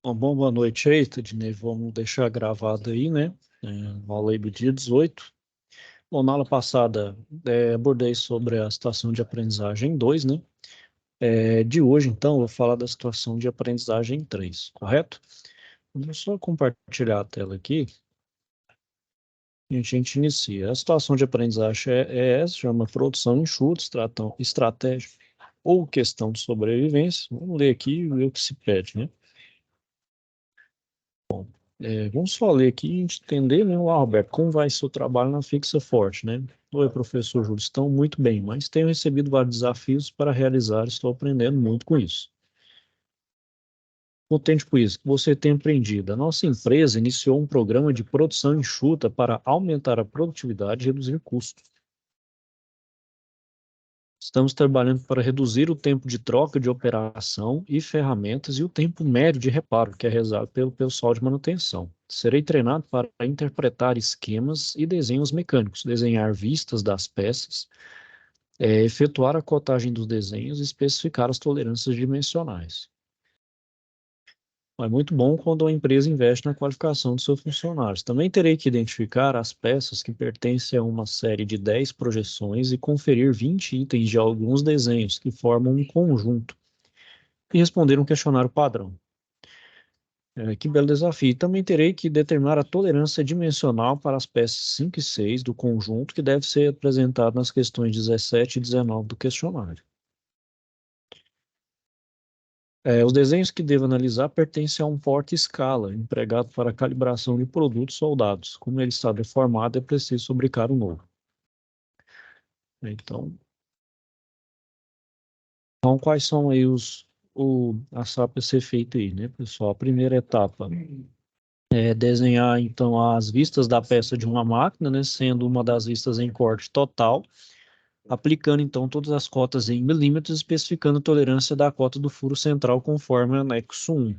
Boa noite aí, Tadinei. Vamos deixar gravado aí, né? Aula aí do dia 18. Bom, na aula passada abordei sobre a situação de aprendizagem 2, né? De hoje, então, eu vou falar da situação de aprendizagem 3, correto? Vou só compartilhar a tela aqui e a gente inicia. A situação de aprendizagem é essa, chama produção enxuta, estratégia ou questão de sobrevivência. Vamos ler aqui e ver o que se pede, né? Vamos só ler aqui e entender, né, Alberto, como vai ser o trabalho na Fixa Forte, né? Oi, professor Júlio, estão muito bem, mas tenho recebido vários desafios para realizar, estou aprendendo muito com isso. Contente com isso, que você tem aprendido. A nossa empresa iniciou um programa de produção enxuta para aumentar a produtividade e reduzir custos. Estamos trabalhando para reduzir o tempo de troca de operação e ferramentas e o tempo médio de reparo, que é realizado pelo pessoal de manutenção. Serei treinado para interpretar esquemas e desenhos mecânicos, desenhar vistas das peças, efetuar a cotagem dos desenhos e especificar as tolerâncias dimensionais. É muito bom quando a empresa investe na qualificação dos seus funcionários. Também terei que identificar as peças que pertencem a uma série de 10 projeções e conferir 20 itens de alguns desenhos que formam um conjunto e responder um questionário padrão. Que belo desafio. Também terei que determinar a tolerância dimensional para as peças 5 e 6 do conjunto que deve ser apresentado nas questões 17 e 19 do questionário. Os desenhos que devo analisar pertencem a um porta-escala, empregado para a calibração de produtos soldados. Como ele está deformado, é preciso fabricar um novo. Então, quais são aí as etapas a ser feita aí, né, pessoal? A primeira etapa é desenhar, então, as vistas da peça de uma máquina, né, sendo uma das vistas em corte total, aplicando, então, todas as cotas em milímetros, especificando a tolerância da cota do furo central conforme anexo 1.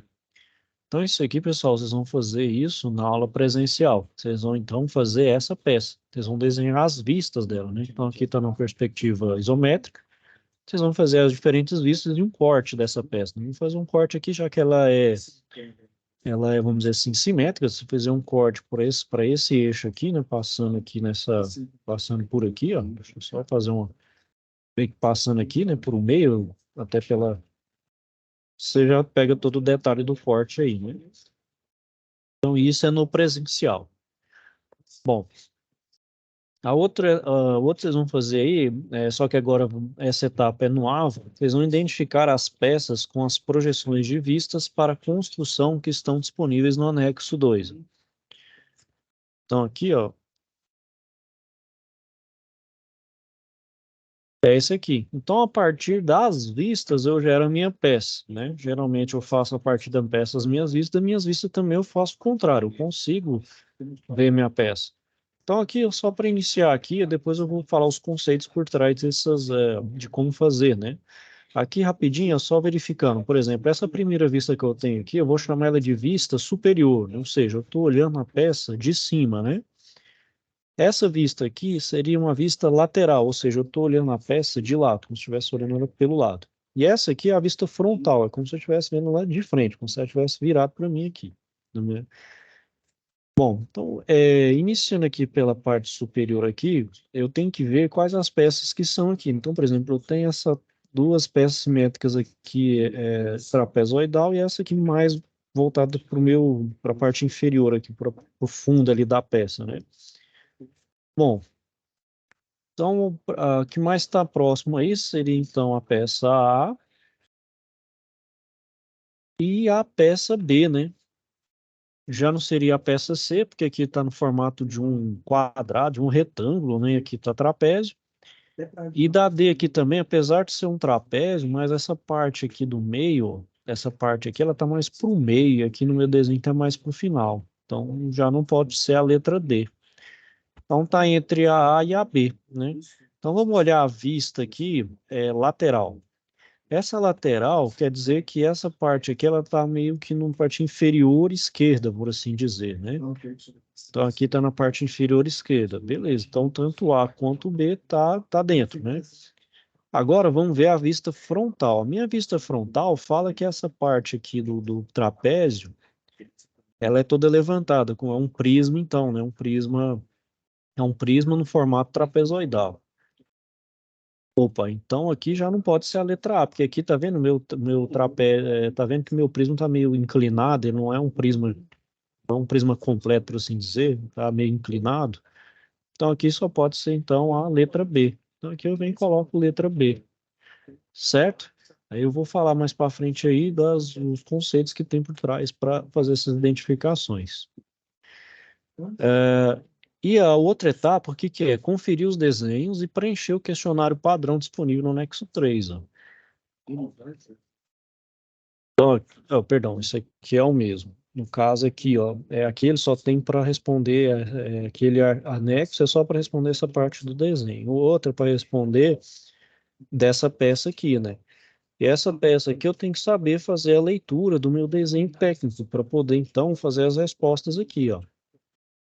Então, isso aqui, pessoal, vocês vão fazer isso na aula presencial. Vocês vão, então, fazer essa peça. Vocês vão desenhar as vistas dela, né? Então, aqui está na perspectiva isométrica. Vocês vão fazer as diferentes vistas e um corte dessa peça. Vamos fazer um corte aqui, já que ela é, vamos dizer assim, simétrica. Se fazer um corte para esse eixo aqui, né? Passando por aqui, ó. Deixa eu só fazer meio que passando aqui, né? Por o meio, até você já pega todo o detalhe do corte aí, né? Então, isso é no presencial. Bom, o outro vocês vão fazer aí, só que agora essa etapa é no AVO, vocês vão identificar as peças com as projeções de vistas para construção que estão disponíveis no anexo 2. Então, aqui, ó, é esse aqui. Então, a partir das vistas, eu gero a minha peça, né? Geralmente, eu faço a partir da peça as minhas vistas também eu faço o contrário, eu consigo ver minha peça. Então, aqui, só para iniciar aqui, depois eu vou falar os conceitos por trás de como fazer, né? Aqui, rapidinho, é só verificando. Por exemplo, essa primeira vista que eu tenho aqui, eu vou chamar ela de vista superior, né? Ou seja, eu estou olhando a peça de cima, né? Essa vista aqui seria uma vista lateral, ou seja, eu estou olhando a peça de lado, como se estivesse olhando ela pelo lado. E essa aqui é a vista frontal, é como se eu estivesse vendo lá de frente, como se ela tivesse virado para mim aqui. Bom, então, iniciando aqui pela parte superior aqui, eu tenho que ver quais as peças que são aqui. Então, por exemplo, eu tenho essas duas peças simétricas aqui, trapezoidal, e essa aqui mais voltada para a parte inferior aqui, para o fundo ali da peça, né? Bom, então, a que mais está próximo aí seria, então, a peça A e a peça B, né? Já não seria a peça C, porque aqui está no formato de um quadrado, de um retângulo, né? Aqui está trapézio. E da D aqui também, apesar de ser um trapézio, mas essa parte aqui do meio, essa parte aqui, ela está mais para o meio, aqui no meu desenho está mais para o final. Então, já não pode ser a letra D. Então, está entre a A e a B, né? Então, vamos olhar a vista aqui, lateral. Essa lateral quer dizer que essa parte aqui, ela está meio que na parte inferior esquerda, por assim dizer, né? Então, aqui está na parte inferior esquerda. Beleza. Então, tanto A quanto B tá dentro, né? Agora vamos ver a vista frontal. A minha vista frontal fala que essa parte aqui do trapézio, ela é toda levantada, com um prisma então, né? É um prisma no formato trapezoidal. Opa, então aqui já não pode ser a letra A, porque aqui tá vendo meu trapézio, tá vendo que meu prisma tá meio inclinado, ele não é um prisma, não é um prisma completo, por assim dizer, tá meio inclinado. Então aqui só pode ser então a letra B. Então aqui eu venho e coloco letra B, certo? Aí eu vou falar mais para frente aí dos conceitos que tem por trás para fazer essas identificações. E a outra etapa, o que que é? Conferir os desenhos e preencher o questionário padrão disponível no anexo 3. Ó. Perdão, isso aqui é o mesmo. No caso aqui, ó, aqui ele só tem para responder, aquele anexo é só para responder essa parte do desenho. O outro é para responder dessa peça aqui, né? E essa peça aqui eu tenho que saber fazer a leitura do meu desenho técnico para poder então fazer as respostas aqui, ó.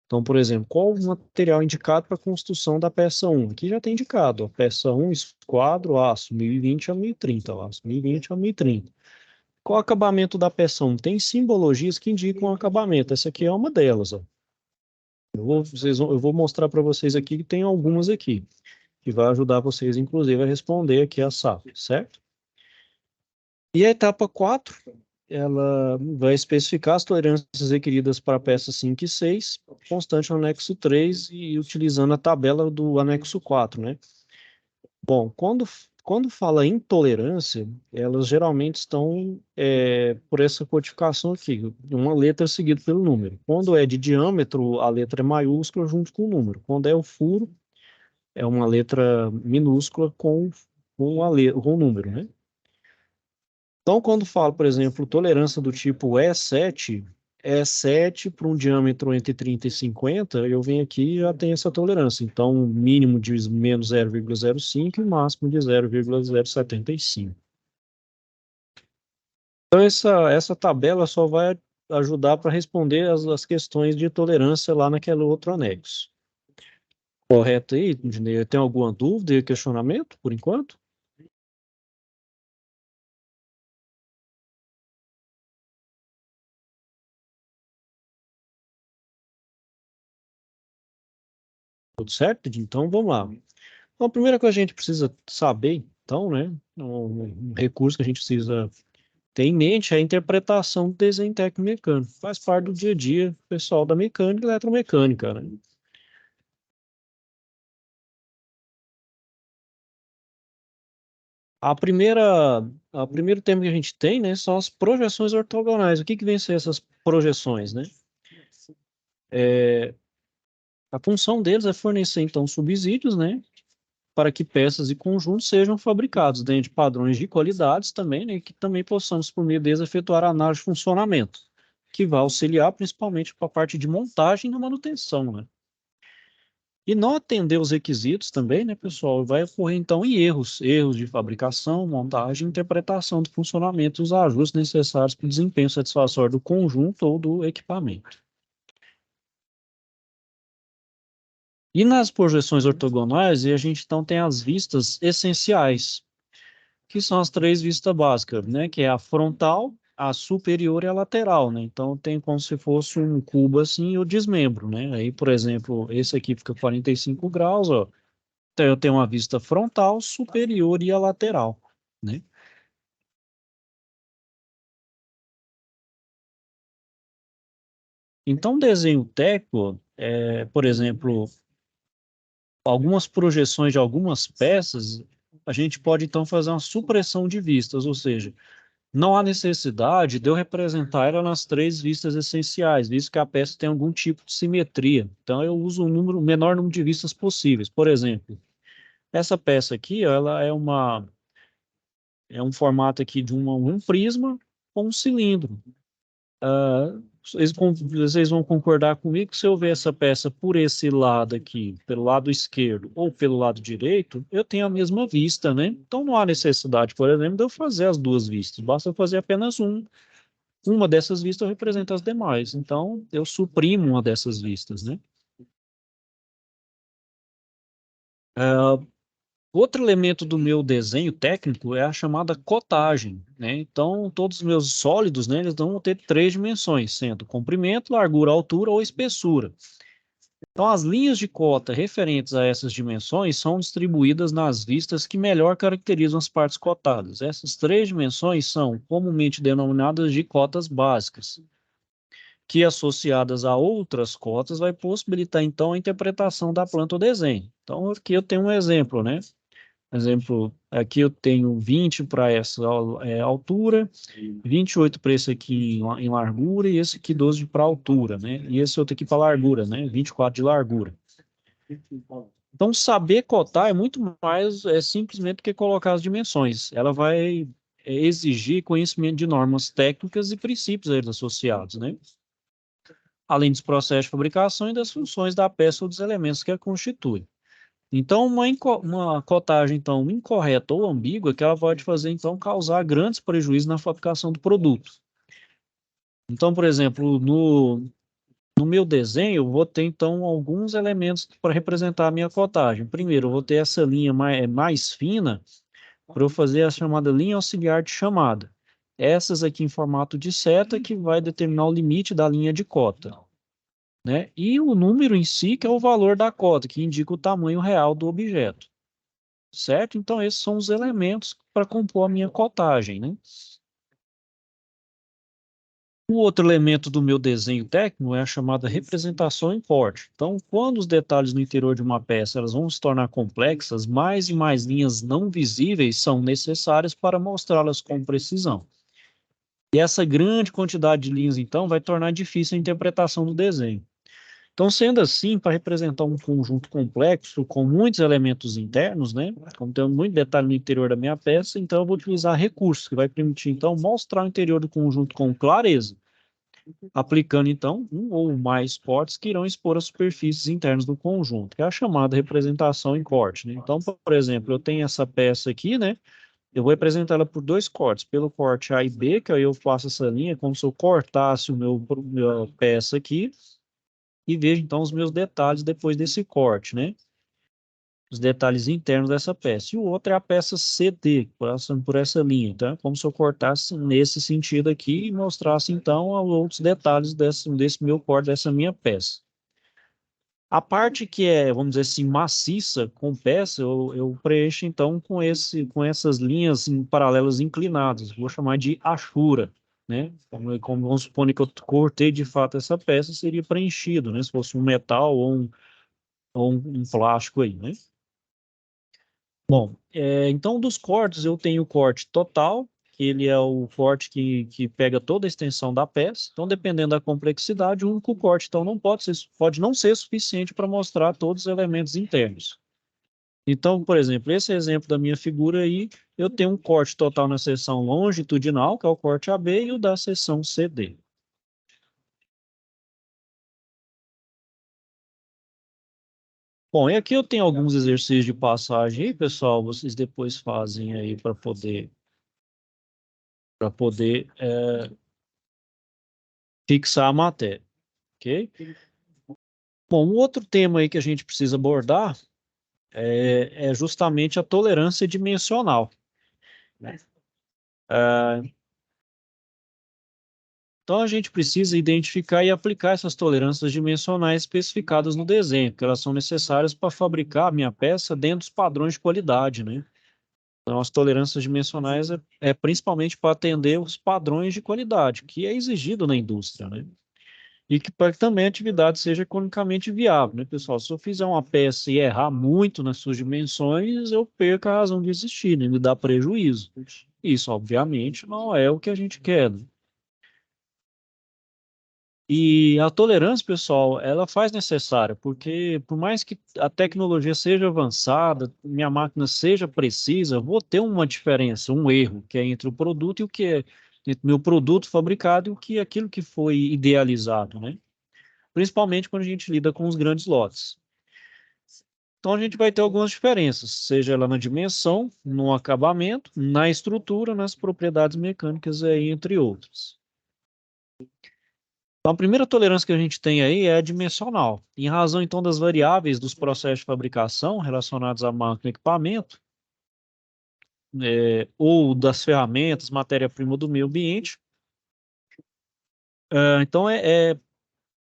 Então, por exemplo, qual o material indicado para a construção da peça 1? Aqui já tem indicado, ó, peça 1, esquadro, aço, 1020 a 1030, ó, aço 1020 a 1030. Qual o acabamento da peça 1? Tem simbologias que indicam o acabamento. Essa aqui é uma delas, ó. Eu vou mostrar para vocês aqui que tem algumas aqui, que vai ajudar vocês, inclusive, a responder aqui a SAP, certo? E a etapa 4, ela vai especificar as tolerâncias requeridas para peças 5 e 6, constante no anexo 3 e utilizando a tabela do anexo 4, né? Bom, quando fala intolerância, elas geralmente estão por essa codificação aqui, uma letra seguida pelo número. Quando é de diâmetro, a letra é maiúscula junto com o número. Quando é o furo, é uma letra minúscula com o número, né? Então, quando falo, por exemplo, tolerância do tipo E7 para um diâmetro entre 30 e 50, eu venho aqui e já tenho essa tolerância. Então, mínimo de menos 0,05 e máximo de 0,075. Então, essa tabela só vai ajudar para responder as questões de tolerância lá naquele outro anexo. Correto aí, Dinei? Tem alguma dúvida e questionamento, por enquanto? Tudo certo? Então, vamos lá. Então, a primeira coisa que a gente precisa saber, então, né, um recurso que a gente precisa ter em mente é a interpretação do desenho técnico mecânico. Faz parte do dia a dia do pessoal da mecânica e eletromecânica, né? A primeira, a primeiro tema que a gente tem, né, são as projeções ortogonais. O que que vem a ser essas projeções, né? A função deles é fornecer, então, subsídios, né, para que peças e conjuntos sejam fabricados dentro de padrões de qualidades também, né, e que também possamos, por meio deles, efetuar a análise de funcionamento, que vai auxiliar principalmente para a parte de montagem e manutenção, né? E não atender os requisitos também, né, pessoal, vai ocorrer então em erros de fabricação, montagem, interpretação do funcionamento e os ajustes necessários para o desempenho satisfatório do conjunto ou do equipamento. E nas projeções ortogonais, a gente então tem as vistas essenciais, que são as três vistas básicas, né? Que é a frontal, a superior e a lateral, né? Então tem como se fosse um cubo assim e o desmembro, né? Aí, por exemplo, esse aqui fica 45 graus, ó. Então eu tenho uma vista frontal, superior e a lateral, né? Então, desenho técnico, por exemplo, algumas projeções de algumas peças, a gente pode então fazer uma supressão de vistas, ou seja, não há necessidade de eu representar ela nas três vistas essenciais, visto que a peça tem algum tipo de simetria. Então, eu uso o menor número de vistas possíveis. Por exemplo, essa peça aqui, ó, ela é um formato aqui de um prisma com um cilindro. Vocês vão concordar comigo que se eu ver essa peça por esse lado aqui, pelo lado esquerdo ou pelo lado direito, eu tenho a mesma vista, né? Então não há necessidade, por exemplo, de eu fazer as duas vistas. Basta eu fazer apenas uma dessas vistas representa as demais. Então, eu suprimo uma dessas vistas, né? Outro elemento do meu desenho técnico é a chamada cotagem, né? Então, todos os meus sólidos, né, eles vão ter três dimensões, sendo comprimento, largura, altura ou espessura. Então, as linhas de cota referentes a essas dimensões são distribuídas nas vistas que melhor caracterizam as partes cotadas. Essas três dimensões são comumente denominadas de cotas básicas, que associadas a outras cotas vai possibilitar, então, a interpretação da planta ou desenho. Então, aqui eu tenho um exemplo, né? Exemplo, aqui eu tenho 20 para essa altura, 28 para esse aqui em largura e esse aqui 12 para altura, né? E esse outro aqui para largura, né? 24 de largura. Então, saber cotar é muito mais simplesmente do que colocar as dimensões. Ela vai exigir conhecimento de normas técnicas e princípios a eles associados, né? Além dos processos de fabricação e das funções da peça ou dos elementos que a constituem. Então, uma cotagem então, incorreta ou ambígua, que ela pode fazer, então, causar grandes prejuízos na fabricação do produto. Então, por exemplo, no meu desenho, eu vou ter, então, alguns elementos para representar a minha cotagem. Primeiro, eu vou ter essa linha mais fina para eu fazer a chamada linha auxiliar de chamada. Essas aqui em formato de seta que vai determinar o limite da linha de cota, né? E o número em si, que é o valor da cota, que indica o tamanho real do objeto. Certo? Então, esses são os elementos para compor a minha cotagem, né? O outro elemento do meu desenho técnico é a chamada representação em corte. Então, quando os detalhes no interior de uma peça elas vão se tornar complexas, mais e mais linhas não visíveis são necessárias para mostrá-las com precisão. E essa grande quantidade de linhas, então, vai tornar difícil a interpretação do desenho. Então, sendo assim, para representar um conjunto complexo com muitos elementos internos, né, como tem muito detalhe no interior da minha peça, então eu vou utilizar recursos que vai permitir, então, mostrar o interior do conjunto com clareza, aplicando, então, um ou mais cortes que irão expor as superfícies internas do conjunto, que é a chamada representação em corte, né? Então, por exemplo, eu tenho essa peça aqui, né, eu vou representar ela por dois cortes, pelo corte A e B, que aí eu faço essa linha como se eu cortasse o minha peça aqui, e vejo então os meus detalhes depois desse corte, né? Os detalhes internos dessa peça. E o outro é a peça CD, passando por essa linha, tá? Como se eu cortasse nesse sentido aqui e mostrasse então os outros detalhes desse meu corte, dessa minha peça. A parte que é, vamos dizer assim, maciça com peça, eu preencho então com essas linhas paralelas inclinadas. Vou chamar de achura, né? Como vamos supor que eu cortei de fato essa peça, seria preenchido, né? Se fosse um metal ou um plástico aí, né? Bom, então dos cortes eu tenho o corte total, que ele é o corte que pega toda a extensão da peça. Então, dependendo da complexidade, o único corte então não pode não ser suficiente para mostrar todos os elementos internos. Então, por exemplo, esse exemplo da minha figura aí, eu tenho um corte total na seção longitudinal, que é o corte AB, e o da seção CD. Bom, e aqui eu tenho alguns exercícios de passagem aí, pessoal, vocês depois fazem aí para poder fixar a matéria, ok? Bom, um outro tema aí que a gente precisa abordar é justamente a tolerância dimensional, né? Ah, então, a gente precisa identificar e aplicar essas tolerâncias dimensionais especificadas no desenho, que elas são necessárias para fabricar a minha peça dentro dos padrões de qualidade, né? Então, as tolerâncias dimensionais é principalmente para atender os padrões de qualidade, que é exigido na indústria, né? E que para que também a atividade seja economicamente viável, né, pessoal? Se eu fizer uma peça e errar muito nas suas dimensões, eu perco a razão de existir, né? Me dá prejuízo. Isso, obviamente, não é o que a gente quer, né? E a tolerância, pessoal, ela faz necessária, porque por mais que a tecnologia seja avançada, minha máquina seja precisa, eu vou ter uma diferença, um erro, que é entre o produto e o que é entre o meu produto fabricado e o que é aquilo que foi idealizado, né? Principalmente quando a gente lida com os grandes lotes. Então a gente vai ter algumas diferenças, seja ela na dimensão, no acabamento, na estrutura, nas propriedades mecânicas, aí, entre outras. Então, a primeira tolerância que a gente tem aí é a dimensional. Em razão, então, das variáveis dos processos de fabricação relacionados à máquina e equipamento, ou das ferramentas, matéria-prima do meio ambiente. Então, é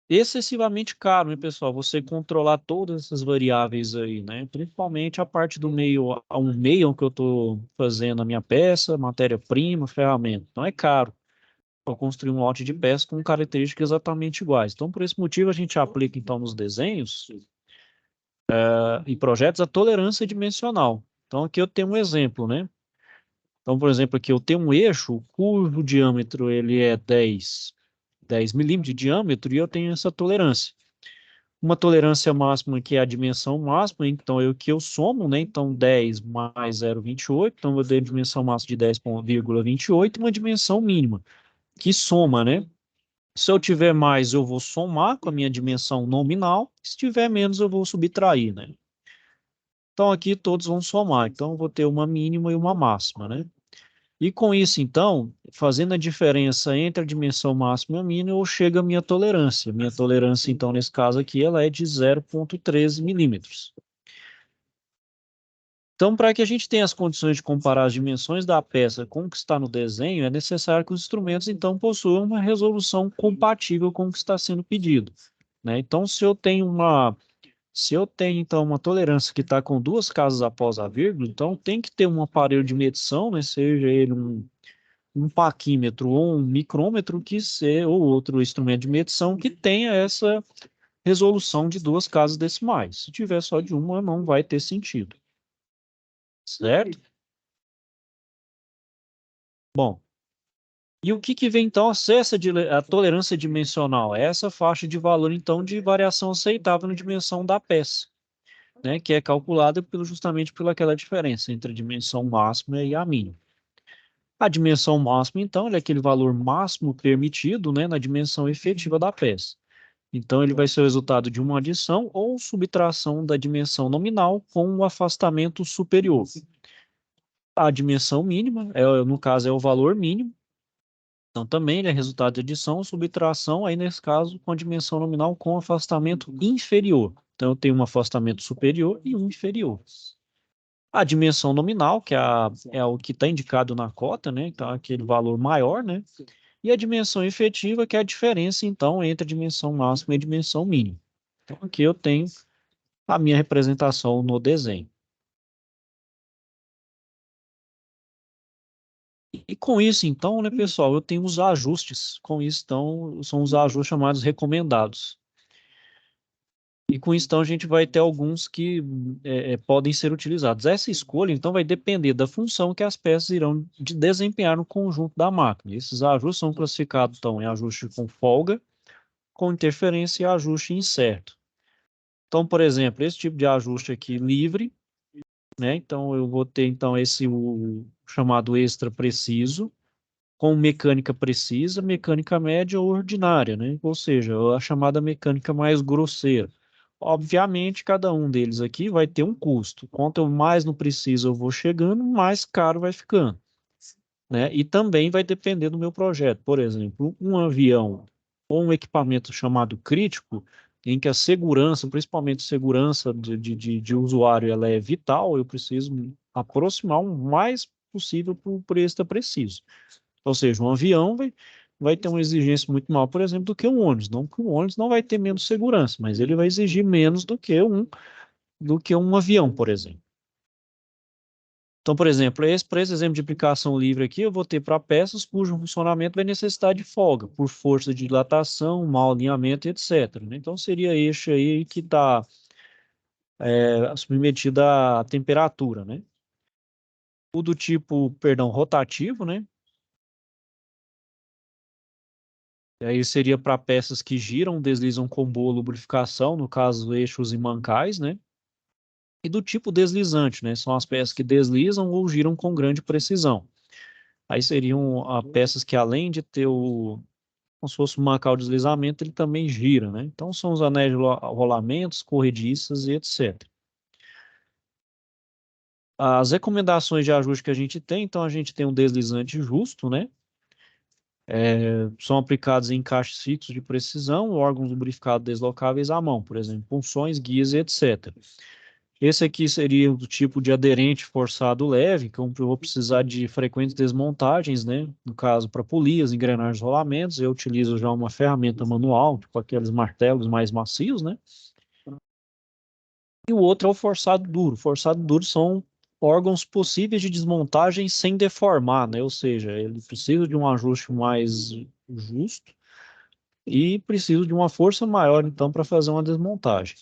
excessivamente caro, né, pessoal? Você controlar todas essas variáveis aí, né? Principalmente a parte do meio, um meio que eu estou fazendo a minha peça, matéria-prima, ferramenta. Então, é caro para construir um lote de peças com características exatamente iguais. Então, por esse motivo, a gente aplica, então, nos desenhos e projetos a tolerância dimensional. Então, aqui eu tenho um exemplo, né? Então, por exemplo, aqui eu tenho um eixo cujo diâmetro ele é 10 milímetros de diâmetro e eu tenho essa tolerância. Uma tolerância máxima que é a dimensão máxima, então é o que eu somo, né? Então 10 mais 0,28, então eu tenho a dimensão máxima de 10,28 e uma dimensão mínima, que soma, né? Se eu tiver mais, eu vou somar com a minha dimensão nominal, se tiver menos, eu vou subtrair, né? Então aqui todos vão somar, então eu vou ter uma mínima e uma máxima, né? E com isso, então, fazendo a diferença entre a dimensão máxima e a mínima, eu chego à minha tolerância. Minha tolerância, então, nesse caso aqui, ela é de 0,13 milímetros. Então, para que a gente tenha as condições de comparar as dimensões da peça com o que está no desenho, é necessário que os instrumentos, então, possuam uma resolução compatível com o que está sendo pedido, né? Então, se eu tenho, então, uma tolerância que está com duas casas após a vírgula, então tem que ter um aparelho de medição, né? Seja ele um paquímetro ou um micrômetro ou outro instrumento de medição que tenha essa resolução de duas casas decimais. Se tiver só de uma, não vai ter sentido. Certo? Bom, e o que vem então a ser a tolerância dimensional? É essa faixa de valor, então, de variação aceitável na dimensão da peça, né? Que é calculada justamente pelaquela diferença entre a dimensão máxima e a mínima. A dimensão máxima, então, é aquele valor máximo permitido, né, na dimensão efetiva da peça. Então, ele vai ser o resultado de uma adição ou subtração da dimensão nominal com um afastamento superior. A dimensão mínima, no caso, é o valor mínimo. Então, também ele é resultado de adição ou subtração, aí nesse caso, com a dimensão nominal com afastamento inferior. Então, eu tenho um afastamento superior e um inferior. A dimensão nominal, que é o que está indicado na cota, né? Então, aquele valor maior, né? E a dimensão efetiva, que é a diferença, então, entre a dimensão máxima e a dimensão mínima. Então, aqui eu tenho a minha representação no desenho. E com isso, então, né, pessoal, eu tenho os ajustes. Com isso, então, são os ajustes chamados recomendados. E com isso, então, a gente vai ter alguns que podem ser utilizados. Essa escolha, então, vai depender da função que as peças irão desempenhar no conjunto da máquina. Esses ajustes são classificados, então, em ajuste com folga, com interferência e ajuste incerto. Então, por exemplo, esse tipo de ajuste aqui livre, né? Então, eu vou ter, então, o chamado extra preciso, com mecânica precisa, mecânica média ou ordinária, né? Ou seja, a chamada mecânica mais grosseira. Obviamente, cada um deles aqui vai ter um custo. Quanto mais no preciso eu vou chegando, mais caro vai ficando, né? E também vai depender do meu projeto. Por exemplo, um avião ou um equipamento chamado crítico, em que a segurança, principalmente segurança de usuário, ela é vital, eu preciso aproximar o mais possível por extra preciso. Ou seja, um avião vai ter uma exigência muito maior, por exemplo, do que um ônibus. Não que um ônibus não vai ter menos segurança, mas ele vai exigir menos do que um avião, por exemplo. Então, por exemplo, para esse exemplo de aplicação livre aqui, eu vou ter para peças cujo funcionamento vai necessitar de folga, por força de dilatação, mau alinhamento, etc., né? Então, seria eixo aí que está submetido à temperatura, né? O do tipo, perdão, rotativo, né? E aí seria para peças que giram, deslizam com boa lubrificação, no caso, eixos e mancais, né? E do tipo deslizante, né? São as peças que deslizam ou giram com grande precisão. Aí seriam peças que, além de ter como se fosse um mancal de deslizamento, ele também gira, né? Então, são os anéis de rolamentos, corrediças e etc. As recomendações de ajuste que a gente tem, então, a gente tem um deslizante justo, né? São aplicados em encaixes fixos de precisão, órgãos lubrificados deslocáveis à mão, por exemplo, punções, guias e etc. Esse aqui seria do tipo de aderente forçado leve, que eu vou precisar de frequentes desmontagens, né? No caso, para polias, engrenagens, rolamentos, eu utilizo já uma ferramenta manual, tipo aqueles martelos mais macios, né? E o outro é o forçado duro. Forçado duro são órgãos possíveis de desmontagem sem deformar, né? Ou seja, ele precisa de um ajuste mais justo e precisa de uma força maior, então, para fazer uma desmontagem.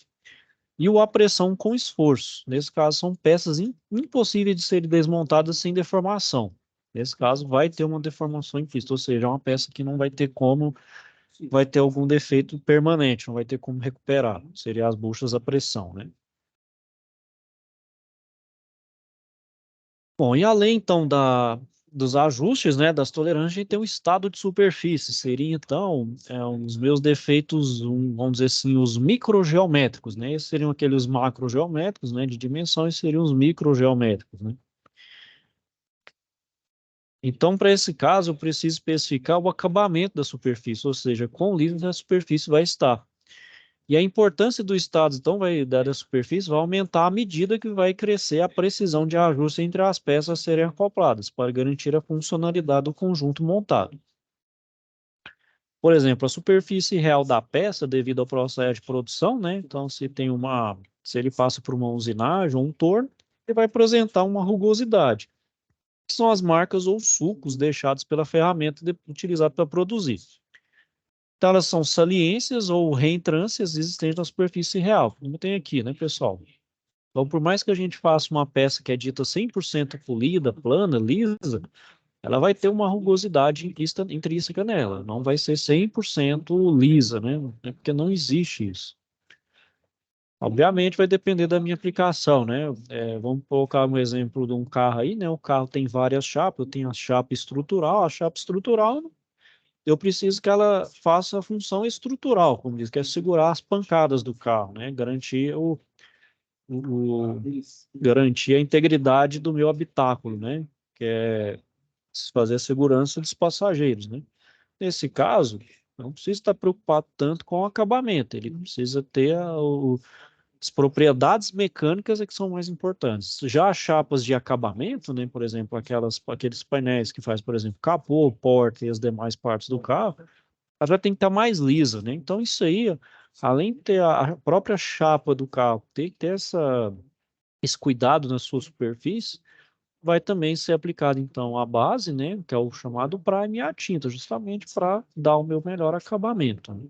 E o a pressão com esforço. Nesse caso, são peças impossíveis de serem desmontadas sem deformação. Nesse caso, vai ter uma deformação implícita, ou seja, é uma peça que não vai ter como, vai ter algum defeito permanente, não vai ter como recuperar. Seria as buchas à pressão, né? Bom, e além então dos ajustes, né, das tolerâncias, a gente tem o estado de superfície. Seria então os meus defeitos, vamos dizer assim, os microgeométricos, né? Esses seriam aqueles macrogeométricos, né, de dimensões, seriam os microgeométricos, né? Então, para esse caso, eu preciso especificar o acabamento da superfície, ou seja, quão livre a superfície vai estar. E a importância do estado, então, da superfície vai aumentar à medida que vai crescer a precisão de ajuste entre as peças a serem acopladas, para garantir a funcionalidade do conjunto montado. Por exemplo, a superfície real da peça, devido ao processo de produção, né? Então, se ele passa por uma usinagem ou um torno, ele vai apresentar uma rugosidade, que são as marcas ou sulcos deixados pela ferramenta utilizada para produzir. Então, elas são saliências ou reentrâncias existentes na superfície real, como tem aqui, né, pessoal? Então, por mais que a gente faça uma peça que é dita 100% polida, plana, lisa, ela vai ter uma rugosidade intrínseca nela. Não vai ser 100% lisa, né? Porque não existe isso. Obviamente vai depender da minha aplicação, né? Vamos colocar um exemplo de um carro aí, né? O carro tem várias chapas, eu tenho a chapa estrutural eu preciso que ela faça a função estrutural, como diz, que é segurar as pancadas do carro, né? O- garantir a integridade do meu habitáculo, né? Que é fazer a segurança dos passageiros, né? Nesse caso, não precisa estar preocupado tanto com o acabamento, ele precisa ter as propriedades mecânicas é que são mais importantes. Já as chapas de acabamento, né, por exemplo, aqueles painéis que faz, por exemplo, capô, porta e as demais partes do carro, ela já tem que estar mais lisa, né? Então isso aí, além de ter a própria chapa do carro, tem que ter esse cuidado na sua superfície, vai também ser aplicado então a base, né, que é o chamado prime e a tinta, justamente para dar o meu melhor acabamento, né?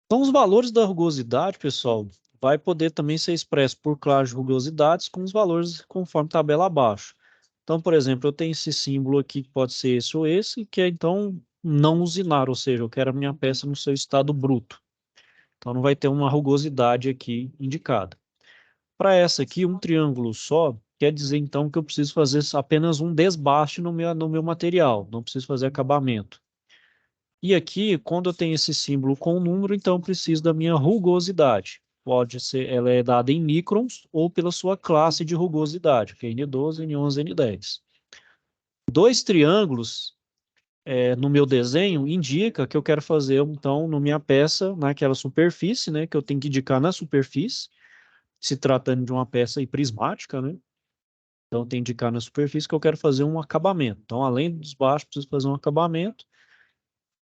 Então, os valores da rugosidade, pessoal, vai poder também ser expresso por classes de rugosidades com os valores conforme tabela abaixo. Então, por exemplo, eu tenho esse símbolo aqui que pode ser esse ou esse, que é então não usinar, ou seja, eu quero a minha peça no seu estado bruto. Então, não vai ter uma rugosidade aqui indicada. Para essa aqui, um triângulo só quer dizer então que eu preciso fazer apenas um desbaste no meu material, não preciso fazer acabamento. E aqui, quando eu tenho esse símbolo com número, então eu preciso da minha rugosidade. Pode ser, ela é dada em microns ou pela sua classe de rugosidade, que é N12, N11, N10. Dois triângulos no meu desenho indica que eu quero fazer, então, na minha peça, naquela superfície, né, que eu tenho que indicar na superfície, se tratando de uma peça aí prismática, né? Então, tem que indicar na superfície que eu quero fazer um acabamento. Então, além dos baixos, preciso fazer um acabamento.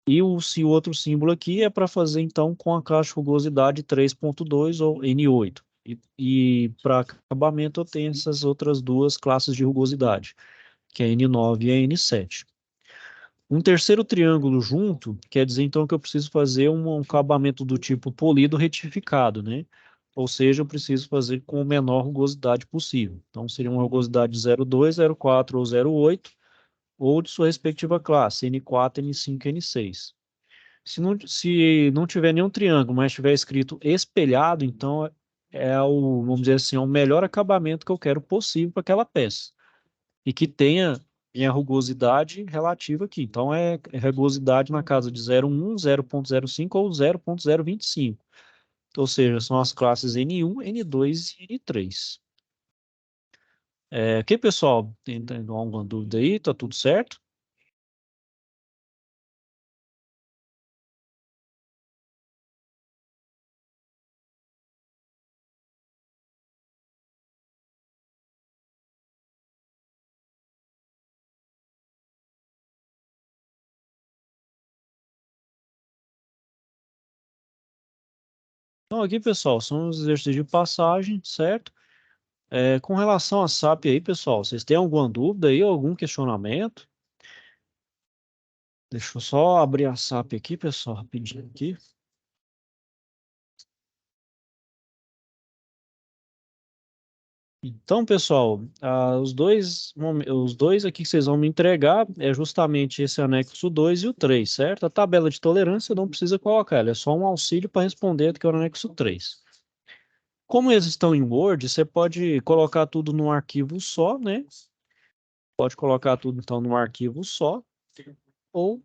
E se o outro símbolo aqui é para fazer, então, com a caixa de rugosidade 3.2 ou N8. E para acabamento eu tenho essas outras duas classes de rugosidade, que é N9 e a N7. Um terceiro triângulo junto quer dizer, então, que eu preciso fazer um acabamento do tipo polido retificado, né? Ou seja, eu preciso fazer com a menor rugosidade possível. Então, seria uma rugosidade 0,2, 0,4 ou 0,8, ou de sua respectiva classe, N4, N5 e N6. Se não tiver nenhum triângulo, mas tiver escrito espelhado, então vamos dizer assim, é o melhor acabamento que eu quero possível para aquela peça. E que tenha minha rugosidade relativa aqui. Então, é rugosidade na casa de 0,1, 0,05 ou 0,025. Ou seja, são as classes N1, N2 e N3. Ok, pessoal? Tem alguma dúvida aí? Tá tudo certo? Então, aqui, pessoal, são os exercícios de passagem, certo? Com relação à SAP aí, pessoal, vocês têm alguma dúvida aí, algum questionamento? Deixa eu só abrir a SAP aqui, pessoal, rapidinho aqui. Então, pessoal, os dois aqui que vocês vão me entregar é justamente esse anexo 2 e o 3, certo? A tabela de tolerância não precisa colocar, ela é só um auxílio para responder do que é o anexo 3. Como eles estão em Word, você pode colocar tudo num arquivo só, né? Pode colocar tudo, então, num arquivo só, ou,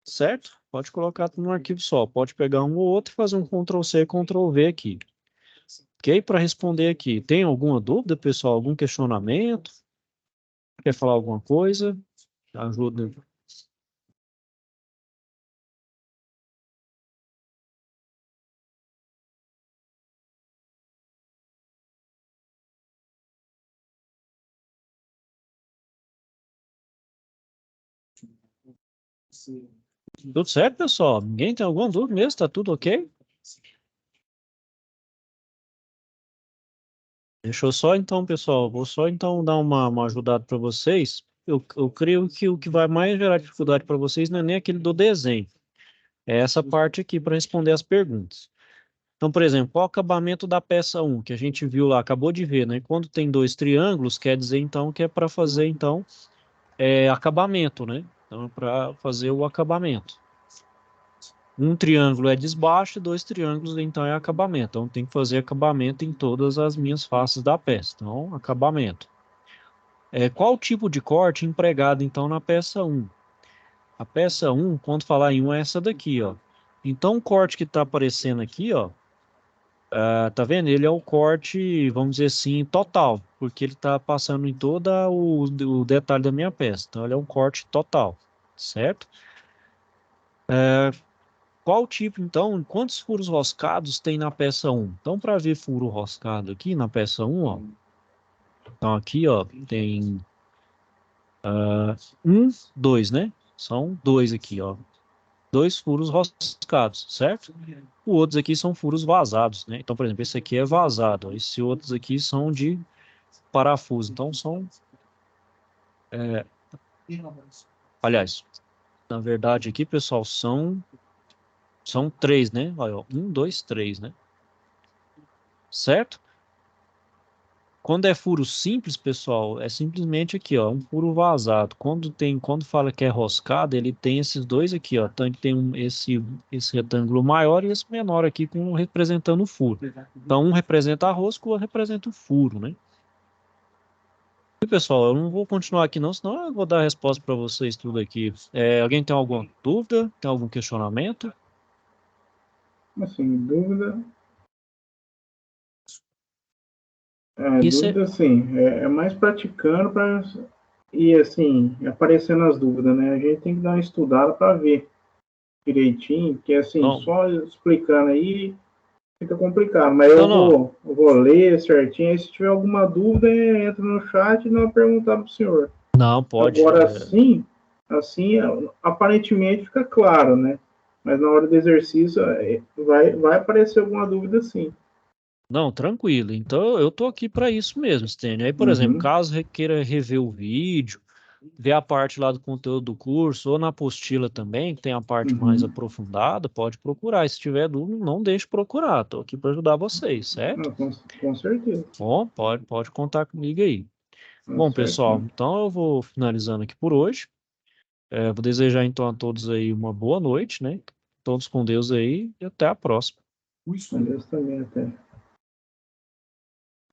certo? Pode colocar tudo num arquivo só. Pode pegar um ou outro e fazer um Ctrl+C, Ctrl+V aqui. Ok? Para responder aqui, tem alguma dúvida, pessoal? Algum questionamento? Quer falar alguma coisa? Ajuda. Tudo certo, pessoal? Ninguém tem alguma dúvida mesmo? Tá tudo ok? Deixa eu só então, pessoal, vou só então dar uma ajudada para vocês. Eu creio que o que vai mais gerar dificuldade para vocês não é nem aquele do desenho, é essa parte aqui para responder as perguntas. Então, por exemplo, qual o acabamento da peça um que a gente viu lá, acabou de ver, né? Quando tem dois triângulos, quer dizer então que é para fazer então acabamento, né? Então, é para fazer o acabamento. Um triângulo é desbaixo e dois triângulos, então, é acabamento. Então, tem que fazer acabamento em todas as minhas faces da peça. Então, acabamento. Qual tipo de corte empregado, então, na peça um? A peça um, quando falar em 1, é essa daqui, ó. Então, o corte que está aparecendo aqui, ó, tá vendo? Ele é o corte, vamos dizer assim, total, porque ele está passando em todo o detalhe da minha peça. Então, ele é um corte total, certo? Qual tipo, então, quantos furos roscados tem na peça um? Então, para ver furo roscado aqui na peça um, ó, então aqui, ó, tem um, dois, né? São dois aqui, ó. Dois furos roscados, certo? Os outros aqui são furos vazados, né? Então, por exemplo, esse aqui é vazado, ó. Esses outros aqui são de parafuso. Então, aliás, na verdade aqui, pessoal, são três, né? Olha, ó, um, dois, três, né? Certo? Quando é furo simples, pessoal, é simplesmente aqui, ó, um furo vazado. Quando fala que é roscado, ele tem esses dois aqui, ó. Então ele tem esse retângulo maior e esse menor aqui representando o furo. Então um representa a rosca, o outro representa o furo, né? E, pessoal, eu não vou continuar aqui não, senão eu vou dar a resposta para vocês tudo aqui. Alguém tem alguma dúvida? Tem algum questionamento? Assim, dúvida. Isso é... Dúvida, assim, é mais praticando para ir, assim, aparecendo as dúvidas, né? A gente tem que dar uma estudada para ver direitinho, porque, assim, Não, só explicando aí fica complicado. Mas não, não. eu vou ler certinho, aí se tiver alguma dúvida, entra no chat e não perguntar para o senhor. Não, pode. Agora, assim, aparentemente fica claro, né? Mas na hora do exercício vai aparecer alguma dúvida, sim. Não, tranquilo. Então, eu tô aqui para isso mesmo, Stênio. Aí, por exemplo, Uhum, caso queira rever o vídeo, ver a parte lá do conteúdo do curso, ou na apostila também, que tem a parte mais uhum. aprofundada, pode procurar. E se tiver dúvida, não deixe procurar. Tô aqui para ajudar vocês, certo? Não, com certeza. Bom, pode contar comigo aí. Bom, pessoal, Certinho. então eu vou finalizando aqui por hoje. Vou desejar então a todos aí uma boa noite, né? Todos com Deus aí e até a próxima. Adeus também, até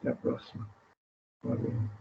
a próxima. Valeu.